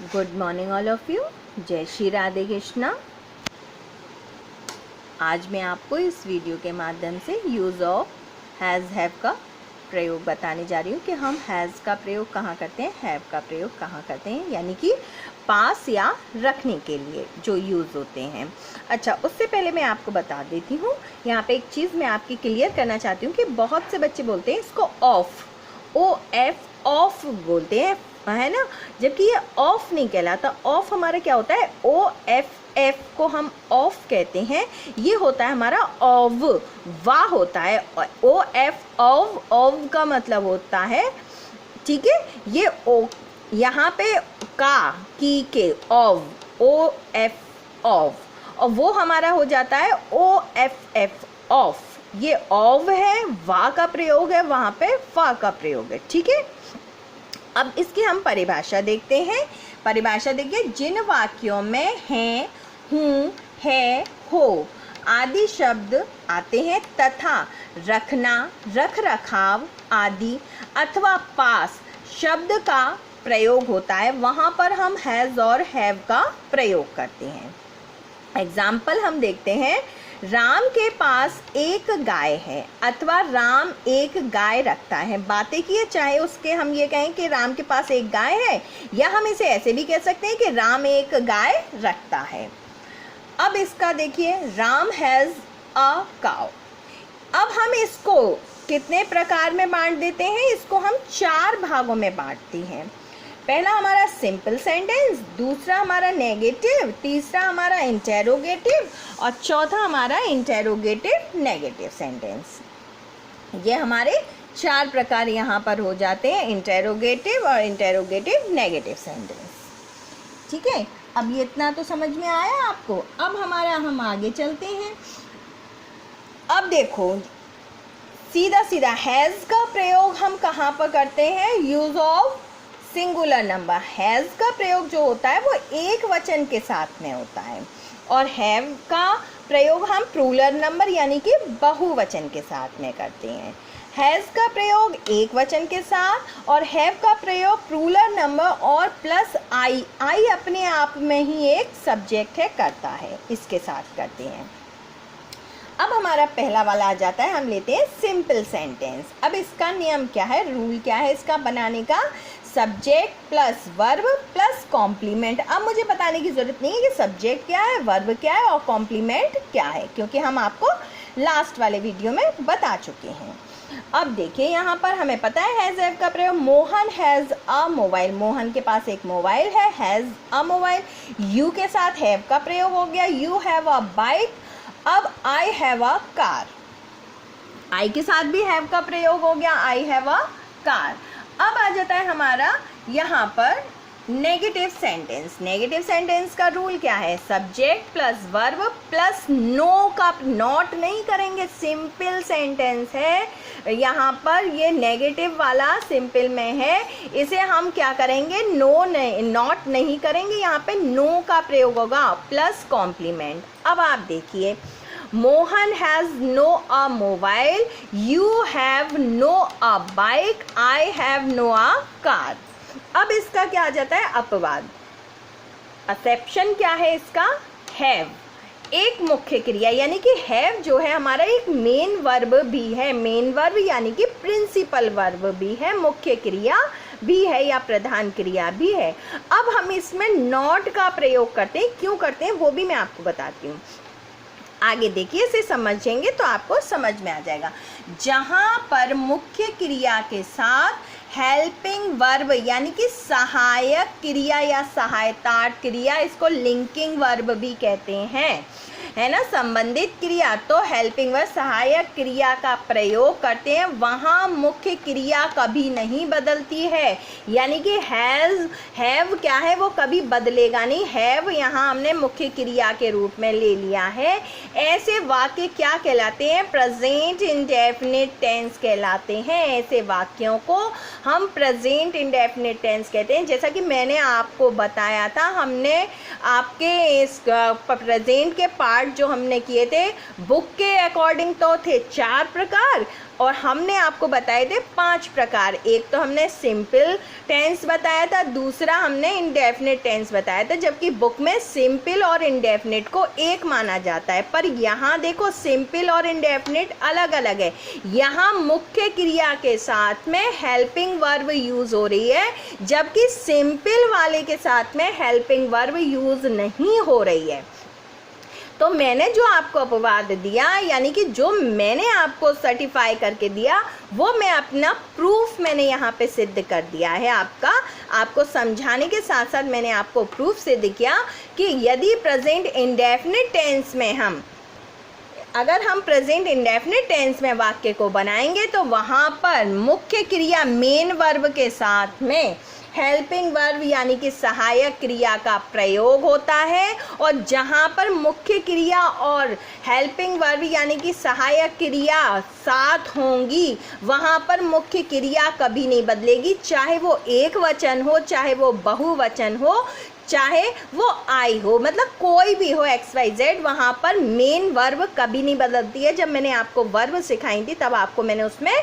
Good morning all of you. जय श्री राधे कृष्णा। आज मैं आपको इस वीडियो के माध्यम से यूज़ ऑफ हैज़ हैव का प्रयोग बताने जा रही हूँ कि हम हैज़ का प्रयोग कहाँ करते हैं, हैव का प्रयोग कहाँ करते हैं, यानी कि पास या रखने के लिए जो यूज़ होते हैं। अच्छा, उससे पहले मैं आपको बता देती हूँ, यहाँ पे एक चीज़ मैं आपकी क्लियर करना चाहती हूँ कि बहुत से बच्चे बोलते हैं इसको ऑफ, ऑफ बोलते हैं, है ना, जबकि ये ऑफ नहीं कहलाता। ऑफ हमारा क्या होता है, एफ को हम ऑफ कहते हैं, ये होता है हमारा ऑव, वाह होता है। ऑव का मतलब होता है, ठीक है, ये ओ यहाँ पे का की के ऑव, ऑफ, और वो हमारा हो जाता है ऑफ। ये ऑव है, वाह का प्रयोग है, वहाँ पे फा का प्रयोग है, ठीक है। अब इसकी हम परिभाषा देखते हैं। परिभाषा देखिए, जिन वाक्यों में हैं, हूँ, है, हो आदि शब्द आते हैं तथा रखना, रख रखाव आदि अथवा पास शब्द का प्रयोग होता है, वहाँ पर हम हैज़ और हैव का प्रयोग करते हैं। एग्जाम्पल हम देखते हैं, राम के पास एक गाय है अथवा राम एक गाय रखता है। बातें किए, चाहे उसके हम ये कहें कि राम के पास एक गाय है, या हम इसे ऐसे भी कह सकते हैं कि राम एक गाय रखता है। अब इसका देखिए, राम हैज़ अ काउ। अब हम इसको कितने प्रकार में बांट देते हैं, इसको हम 4 भागों में बांटते हैं। पहला हमारा सिंपल सेंटेंस, दूसरा हमारा नेगेटिव, तीसरा हमारा इंटेरोगेटिव और चौथा हमारा इंटेरोगेटिव नेगेटिव सेंटेंस। ये हमारे 4 प्रकार यहाँ पर हो जाते हैं, इंटेरोगेटिव और इंटेरोगेटिव नेगेटिव सेंटेंस, ठीक है। अब ये इतना तो समझ में आया आपको। अब हम आगे चलते हैं। अब देखो, सीधा सीधा हैज़ का प्रयोग हम कहाँ पर करते हैं, use of singular number. Has का प्रयोग जो होता है वो एक वचन के साथ में होता है, और हैव का प्रयोग हम प्लूरल नंबर यानी कि बहुवचन के साथ में करते हैं। हैज़ का प्रयोग एक वचन के साथ और हैव का प्रयोग प्लूरल नंबर और प्लस आई अपने आप में ही एक सब्जेक्ट है, करता है, इसके साथ करते हैं। अब हमारा पहला वाला आ जाता है, हम लेते हैं सिंपल सेंटेंस। अब इसका नियम क्या है, रूल क्या है इसका बनाने का, subject plus verb plus complement. अब मुझे बताने की ज़रूरत नहीं है कि सब्जेक्ट क्या है, वर्ब क्या है और कॉम्प्लीमेंट क्या है, क्योंकि हम आपको लास्ट वाले वीडियो में बता चुके हैं। अब देखिए, यहाँ पर हमें पता है हैज़ हैव का प्रयोग, Mohan has a mobile, Mohan के पास एक मोबाइल है, हैज़ अ मोबाइल। यू के साथ हैव का प्रयोग हो गया, यू हैव अ बाइक। अब आई हैव अ कार, आई के साथ भी हैव का प्रयोग हो गया, आई हैव अ कार। अब आ जाता है हमारा यहाँ पर नेगेटिव सेंटेंस। नेगेटिव सेंटेंस का रूल क्या है, subject plus verb plus no का, नॉट नहीं करेंगे, सिंपल सेंटेंस है यहाँ पर, ये नेगेटिव वाला सिंपल में है, इसे हम क्या करेंगे, नॉट नहीं करेंगे, यहाँ पे नो का प्रयोग होगा प्लस कॉम्प्लीमेंट। अब आप देखिए, Mohan has no a mobile, you have no a bike, I have no a car. अब इसका क्या आ जाता है, अपवाद। एक्सेप्शन क्या है इसका, हैव एक मुख्य क्रिया, यानी कि हैव जो है हमारा एक मेन वर्ब भी है, मेन वर्ब यानी कि प्रिंसिपल वर्ब भी है, मुख्य क्रिया भी है या प्रधान क्रिया भी है। अब हम इसमें नॉट का प्रयोग करते हैं, क्यों करते हैं वो भी मैं आपको बताती हूँ। आगे देखिए, इसे समझेंगे तो आपको समझ में आ जाएगा। जहाँ पर मुख्य क्रिया के साथ हेल्पिंग वर्ब यानी कि सहायक क्रिया या सहायतार्थ क्रिया, इसको लिंकिंग वर्ब भी कहते हैं, है ना, संबंधित क्रिया, तो हेल्पिंग वर्ब सहायक क्रिया का प्रयोग करते हैं, वहाँ मुख्य क्रिया कभी नहीं बदलती है, यानी कि हैव क्या है वो कभी बदलेगा नहीं, हैव यहाँ हमने मुख्य क्रिया के रूप में ले लिया है। ऐसे वाक्य क्या कहलाते हैं, प्रेजेंट इंडेफिनिट टेंस कहलाते हैं। ऐसे वाक्यों को हम प्रेजेंट इंडेफिनिट टेंस कहते हैं। जैसा कि मैंने आपको बताया था, हमने आपके इस प्रेजेंट के पार्ट जो हमने किए थे बुक के अकॉर्डिंग तो थे 4 प्रकार, और हमने आपको बताए थे 5 प्रकार। एक तो हमने सिंपल टेंस बताया था, दूसरा हमने इंडेफिनिट टेंस बताया था, जबकि बुक में सिंपल और इंडेफिनिट को एक माना जाता है। पर यहाँ देखो सिंपल और इंडेफिनिट अलग अलग है। यहाँ मुख्य क्रिया के साथ में हेल्पिंग वर्ब यूज़ हो रही है, जबकि सिंपल वाले के साथ में हेल्पिंग वर्ब यूज़ नहीं हो रही है। तो मैंने जो आपको अपवाद दिया, यानी कि जो मैंने आपको सर्टिफाई करके दिया, वो मैं अपना प्रूफ मैंने यहाँ पे सिद्ध कर दिया है। आपको समझाने के साथ साथ मैंने आपको प्रूफ सिद्ध किया कि यदि प्रेजेंट इंडेफिनिट टेंस में अगर हम प्रेजेंट इंडेफिनिट टेंस में वाक्य को बनाएंगे तो वहाँ पर मुख्य क्रिया मेन वर्ब के साथ में हेल्पिंग वर्ब यानी कि सहायक क्रिया का प्रयोग होता है, और जहाँ पर मुख्य क्रिया और हेल्पिंग वर्ब यानी कि सहायक क्रिया साथ होंगी वहाँ पर मुख्य क्रिया कभी नहीं बदलेगी, चाहे वो एक वचन हो, चाहे वो बहुवचन हो, चाहे वो आई हो, मतलब कोई भी हो XYZ, वहाँ पर मेन वर्ब कभी नहीं बदलती है। जब मैंने आपको वर्ब सिखाई थी तब आपको मैंने उसमें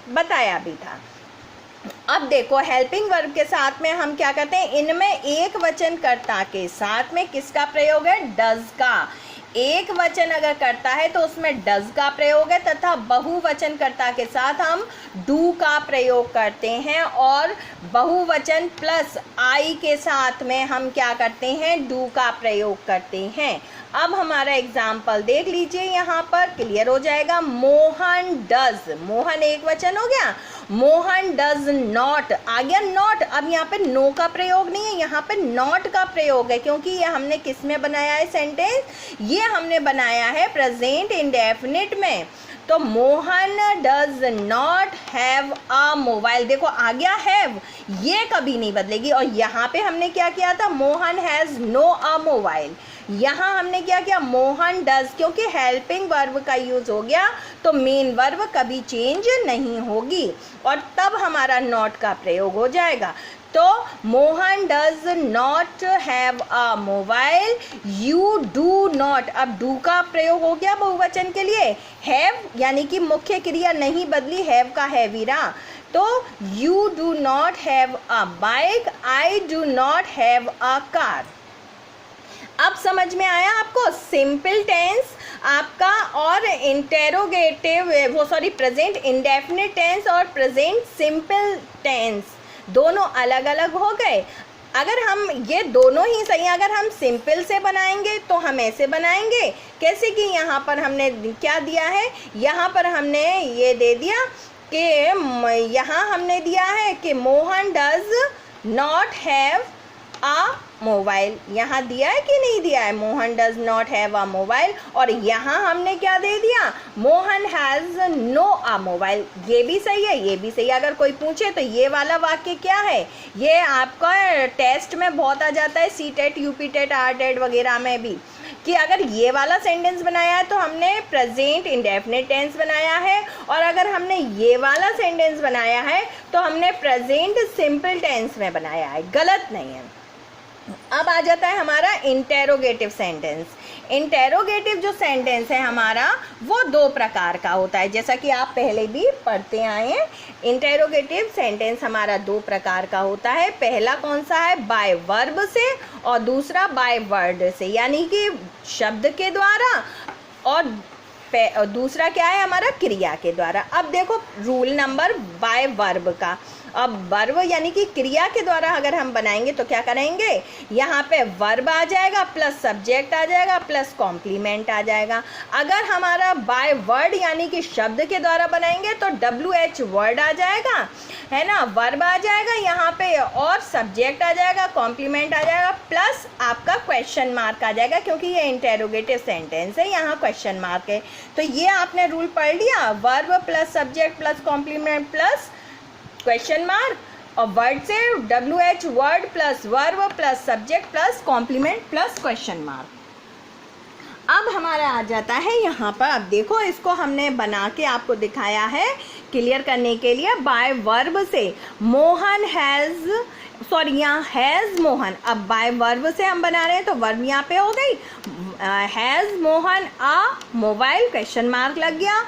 बताया भी था। अब देखो हेल्पिंग वर्ब के साथ में हम क्या करते हैं, इनमें एक वचन कर्ता के साथ में किसका प्रयोग है, डज का। एक वचन अगर करता है तो उसमें डज का प्रयोग है, तथा बहुवचन कर्ता के साथ हम डू का प्रयोग करते हैं, और बहुवचन प्लस आई के साथ में हम क्या करते हैं, डू का प्रयोग करते हैं। अब हमारा एग्जाम्पल देख लीजिए, यहाँ पर क्लियर हो जाएगा। मोहन डज, मोहन एक वचन हो गया, मोहन डज नॉट आ गया नॉट। अब यहाँ पे नो का प्रयोग नहीं है, यहाँ पे नॉट का प्रयोग है, क्योंकि ये हमने किस में बनाया है सेंटेंस, ये हमने बनाया है प्रेजेंट इंडेफिनिट में। तो Mohan does not have a mobile, देखो आ गया हैव, ये कभी नहीं बदलेगी। और यहाँ पे हमने क्या किया था, Mohan has no a mobile, यहाँ हमने क्या किया, मोहन डज, क्योंकि हेल्पिंग वर्ब का यूज हो गया तो मेन वर्ब कभी चेंज नहीं होगी, और तब हमारा नॉट का प्रयोग हो जाएगा। तो Mohan does not have a mobile, you do not, अब डू का प्रयोग हो गया बहुवचन के लिए, हैव यानी कि मुख्य क्रिया नहीं बदली, हैव का हैवी रहा। तो you do not have a bike, I do not have a car. अब समझ में आया आपको सिंपल टेंस आपका और इंटेरोगेटिव प्रेजेंट इंडेफिनिट टेंस और प्रेजेंट सिंपल टेंस दोनों अलग अलग हो गए। अगर हम ये दोनों ही सही, अगर हम सिंपल से बनाएंगे तो हम ऐसे बनाएंगे, कैसे कि यहाँ पर हमने क्या दिया है, यहाँ पर हमने ये दे दिया कि यहाँ हमने दिया है कि Mohan does not have a mobile, यहाँ दिया है कि नहीं दिया है, Mohan does not have a mobile. और यहाँ हमने क्या दे दिया, Mohan has no a mobile, ये भी सही है, ये भी सही है। अगर कोई पूछे तो ये वाला वाक्य क्या है, ये आपका टेस्ट में बहुत आ जाता है, CTET, UPTET, RTET वगैरह में भी, कि अगर ये वाला सेंटेंस बनाया है तो हमने प्रेजेंट इंडेफिनिट टेंस बनाया है, और अगर हमने ये वाला सेंटेंस बनाया है तो हमने प्रेजेंट सिंपल टेंस में बनाया है, गलत नहीं है। अब आ जाता है हमारा इंटेरोगेटिव सेंटेंस। इंटेरोगेटिव जो सेंटेंस है हमारा वो दो प्रकार का होता है, जैसा कि आप पहले भी पढ़ते आए हैं। इंटेरोगेटिव सेंटेंस हमारा दो प्रकार का होता है। पहला कौन सा है, बाय वर्ब से, और दूसरा बाय वर्ड से, यानी कि शब्द के द्वारा, और दूसरा क्या है हमारा, क्रिया के द्वारा। अब देखो रूल नंबर बाय वर्ब का। अब वर्ब यानी कि क्रिया के द्वारा अगर हम बनाएंगे तो क्या करेंगे, यहाँ पे वर्ब आ जाएगा प्लस सब्जेक्ट आ जाएगा प्लस कॉम्प्लीमेंट आ जाएगा। अगर हमारा बाय वर्ड यानी कि शब्द के द्वारा बनाएंगे तो WH वर्ड आ जाएगा, है ना, वर्ब आ जाएगा यहाँ पे, और सब्जेक्ट आ जाएगा, कॉम्प्लीमेंट आ जाएगा, प्लस आपका क्वेश्चन मार्क आ जाएगा, क्योंकि ये इंटेरोगेटिव सेंटेंस है, यहाँ क्वेश्चन मार्क है। तो ये आपने रूल पढ़ लिया, verb plus subject plus complement plus question mark, और वर्ड से WH word plus verb plus subject plus complement plus question mark. अब हमारा आ जाता है यहाँ पर, अब देखो इसको हमने बना के आपको दिखाया है क्लियर करने के लिए। बाय वर्ब से मोहन हैज़, सॉरी यहाँ हैज़ मोहन, अब बाय वर्ब से हम बना रहे हैं तो वर्ब यहाँ पे हो गई, has Mohan a mobile, question mark लग गया।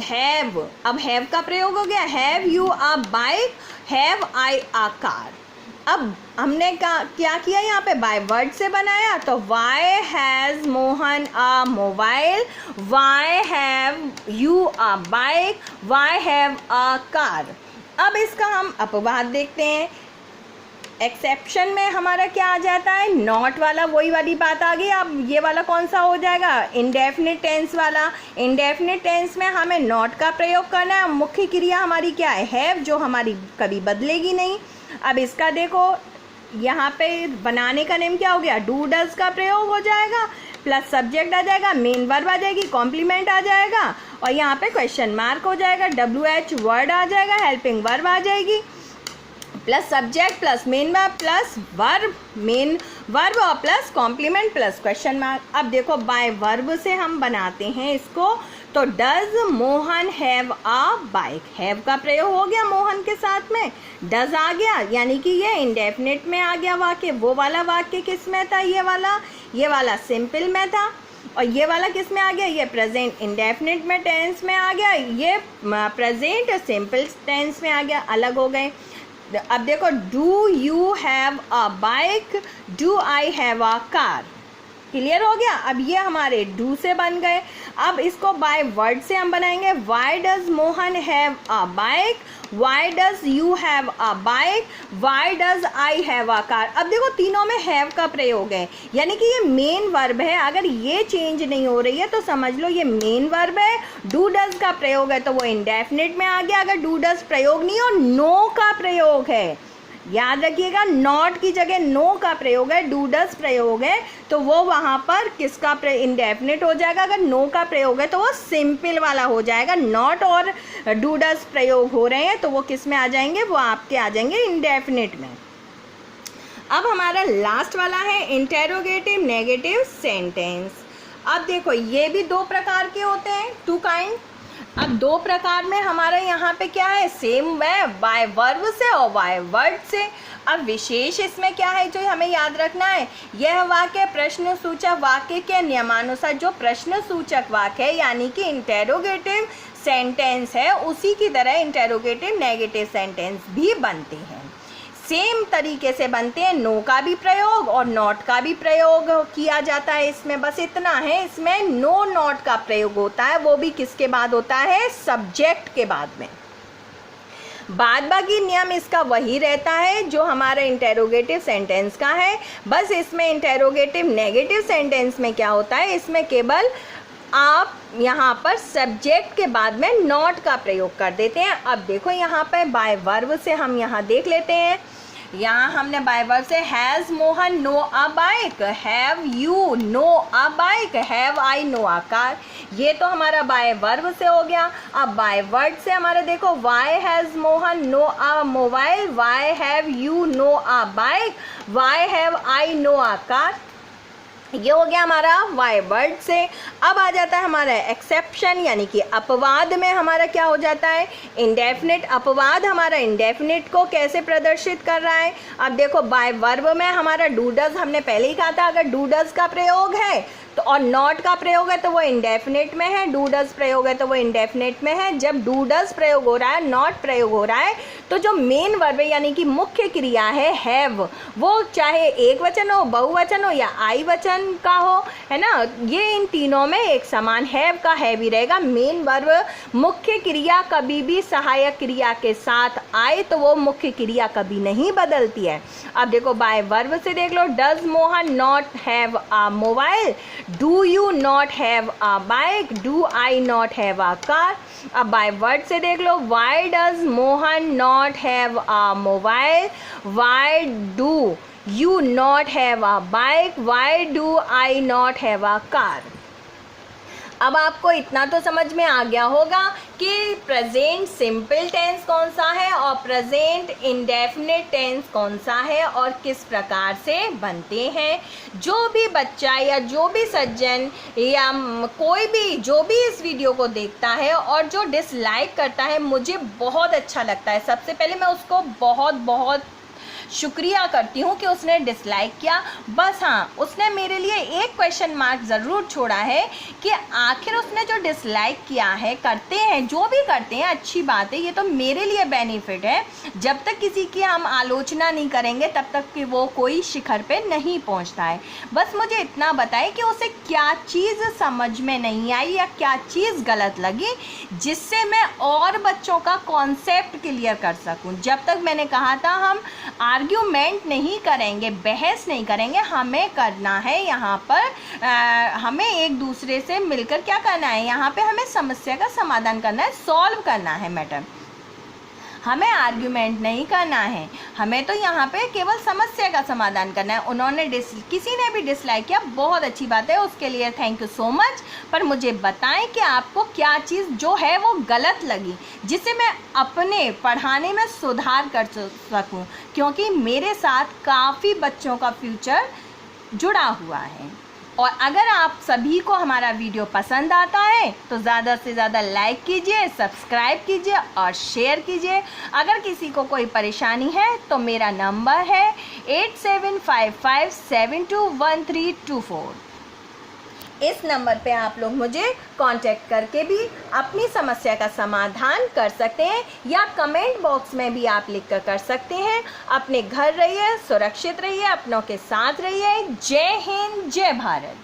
हैव, अब हैव का प्रयोग हो गया, have you a bike, have I a car. अब हमने क्या किया यहाँ पे, बाय वर्ड से बनाया, तो why has Mohan a mobile, why have you a bike, why have a car. अब इसका हम अपवाद देखते हैं। एक्सेप्शन में हमारा क्या आ जाता है, नॉट वाला, वही वाली बात आ गई। अब ये वाला कौन सा हो जाएगा, इंडेफिनिट टेंस वाला। इंडेफिनिट टेंस में हमें नॉट का प्रयोग करना है। मुख्य क्रिया हमारी क्या है, हैव, जो हमारी कभी बदलेगी नहीं। अब इसका देखो, यहाँ पे बनाने का नेम क्या हो गया, डू डज का प्रयोग हो जाएगा, प्लस सब्जेक्ट आ जाएगा, मेन वर्ब आ जाएगी, कॉम्प्लीमेंट आ जाएगा, और यहाँ पे क्वेश्चन मार्क हो जाएगा, WH वर्ड आ जाएगा, हेल्पिंग वर्ब आ जाएगी, plus subject plus main verb plus verb, main verb और plus complement plus question mark. अब देखो बाय वर्ब से हम बनाते हैं इसको, तो does Mohan have a bike, have का प्रयोग हो गया मोहन के साथ में, डज आ गया, यानी कि ये इंडेफिनिट में आ गया वाक्य। वो वाला वाक्य किस में था, ये वाला सिंपल में था, और ये वाला किस में आ गया, ये प्रेजेंट इंडेफिनिट में टेंस में आ गया, ये प्रेजेंट सिंपल टेंस में आ गया, अलग हो गए। अब देखो, do you have a bike, do I have a car, clear हो गया। अब ये हमारे डू से बन गए। अब इसको बाय वर्ड से हम बनाएंगे, Y does Mohan have a bike, why does you have a bike, why does I have a car. अब देखो तीनों में हैव का प्रयोग है, यानी कि ये मेन वर्ब है। अगर ये चेंज नहीं हो रही है तो समझ लो ये मेन वर्ब है। डू डज का प्रयोग है तो वो इंडेफिनिट में आ गया। अगर डू डज प्रयोग नहीं और नो का प्रयोग है, याद रखिएगा, नॉट की जगह नो का प्रयोग है, डू डज प्रयोग है, तो वो वहाँ पर किसका इंडेफिनिट हो जाएगा। अगर नो का प्रयोग है तो वो सिंपल वाला हो जाएगा। नॉट और डू डज प्रयोग हो रहे हैं तो वो किस में आ जाएंगे, वो आपके आ जाएंगे इंडेफिनिट में। अब हमारा लास्ट वाला है इंटेरोगेटिव नेगेटिव सेंटेंस। अब देखो ये भी दो प्रकार के होते हैं, टू काइंड। अब दो प्रकार में हमारा यहाँ पे क्या है, सेम है, बाय वर्ब से और बाय वर्ड से। अब विशेष इसमें क्या है जो हमें याद रखना है, यह वाक्य प्रश्न सूचक वाक्य के नियमानुसार जो प्रश्न सूचक वाक्य है यानी कि इंटेरोगेटिव सेंटेंस है, उसी की तरह इंटेरोगेटिव नेगेटिव सेंटेंस भी बनते हैं। सेम तरीके से बनते हैं, नो का भी प्रयोग और नॉट का भी प्रयोग किया जाता है। इसमें बस इतना है, इसमें नो नॉट का प्रयोग होता है, वो भी किसके बाद होता है, सब्जेक्ट के बाद में। बाद बाकी नियम इसका वही रहता है जो हमारा इंटेरोगेटिव सेंटेंस का है। बस इसमें इंटेरोगेटिव नेगेटिव सेंटेंस में क्या होता है, इसमें केवल आप यहाँ पर सब्जेक्ट के बाद में नॉट का प्रयोग कर देते हैं। अब देखो यहाँ पर बाय वर्ब से हम यहाँ देख लेते हैं। यहाँ हमने बाय वर्ब से has Mohan no a bike, have you no a bike, have I no a car, ये तो हमारा बाय वर्ब से हो गया। अब बाय वर्ड से हमारा देखो, why has Mohan no a mobile, why have you no a bike, why have I no a car, ये हो गया हमारा वाई वर्ड से। अब आ जाता है हमारा एक्सेप्शन, यानी कि अपवाद में हमारा क्या हो जाता है, इंडेफिनिट। अपवाद हमारा इंडेफिनिट को कैसे प्रदर्शित कर रहा है, अब देखो बाय वर्ब में हमारा डू डज, हमने पहले ही कहा था अगर डू डज का प्रयोग है तो और नॉट का प्रयोग है तो वो इंडेफिनिट में है, डू डज प्रयोग है तो वो इंडेफिनिट में है। जब डू डज प्रयोग हो रहा है, नॉट प्रयोग हो रहा है, तो जो मेन वर्ब है यानी कि मुख्य क्रिया है हैव, वो चाहे एक वचन हो, बहुवचन हो या आई वचन का हो, है ना, ये इन तीनों में एक समान हैव का हैव ही रहेगा। मेन वर्ब मुख्य क्रिया कभी भी सहायक क्रिया के साथ आए तो वो मुख्य क्रिया कभी नहीं बदलती है। अब देखो बाय वर्ब से देख लो, does Mohan not have a mobile, do you not have a bike, do I not have a car. अब बाय वर्ड से देख लो, why does Mohan not have a mobile, why do you not have a bike, why do I not have a car. अब आपको इतना तो समझ में आ गया होगा कि प्रेजेंट सिंपल टेंस कौन सा है और प्रेजेंट इंडेफिनिट टेंस कौन सा है और किस प्रकार से बनते हैं। जो भी बच्चा या जो भी सज्जन या कोई भी जो भी इस वीडियो को देखता है और जो डिसलाइक करता है, मुझे बहुत अच्छा लगता है, सबसे पहले मैं उसको बहुत बहुत शुक्रिया करती हूँ कि उसने डिसलाइक किया। बस हाँ, उसने मेरे लिए एक क्वेश्चन मार्क ज़रूर छोड़ा है कि आखिर उसने जो डिसलाइक किया है, करते हैं जो भी करते हैं अच्छी बात है, ये तो मेरे लिए बेनिफिट है। जब तक किसी की हम आलोचना नहीं करेंगे तब तक कि वो कोई शिखर पे नहीं पहुंचता है। बस मुझे इतना बताएं कि उसे क्या चीज़ समझ में नहीं आई या क्या चीज़ गलत लगी, जिससे मैं और बच्चों का कॉन्सेप्ट क्लियर कर सकूं। जब तक मैंने कहा था हम आर्ग्यूमेंट नहीं करेंगे, बहस नहीं करेंगे, हमें करना है यहाँ पर हमें एक दूसरे से मिलकर क्या करना है, यहाँ पे हमें समस्या का समाधान करना है, सॉल्व करना है मैटर। हमें आर्ग्यूमेंट नहीं करना है, हमें तो यहाँ पे केवल समस्या का समाधान करना है। उन्होंने किसी ने भी डिसलाइक किया, बहुत अच्छी बात है, उसके लिए थैंक यू सो मच। पर मुझे बताएं कि आपको क्या चीज़ जो है वो गलत लगी, जिससे मैं अपने पढ़ाने में सुधार कर सकूं, क्योंकि मेरे साथ काफ़ी बच्चों का फ्यूचर जुड़ा हुआ है। और अगर आप सभी को हमारा वीडियो पसंद आता है तो ज़्यादा से ज़्यादा लाइक कीजिए, सब्सक्राइब कीजिए और शेयर कीजिए। अगर किसी को कोई परेशानी है तो मेरा नंबर है 8755721324। इस नंबर पे आप लोग मुझे कांटेक्ट करके भी अपनी समस्या का समाधान कर सकते हैं, या कमेंट बॉक्स में भी आप लिख कर सकते हैं। अपने घर रहिए, सुरक्षित रहिए, अपनों के साथ रहिए। जय हिंद, जय भारत।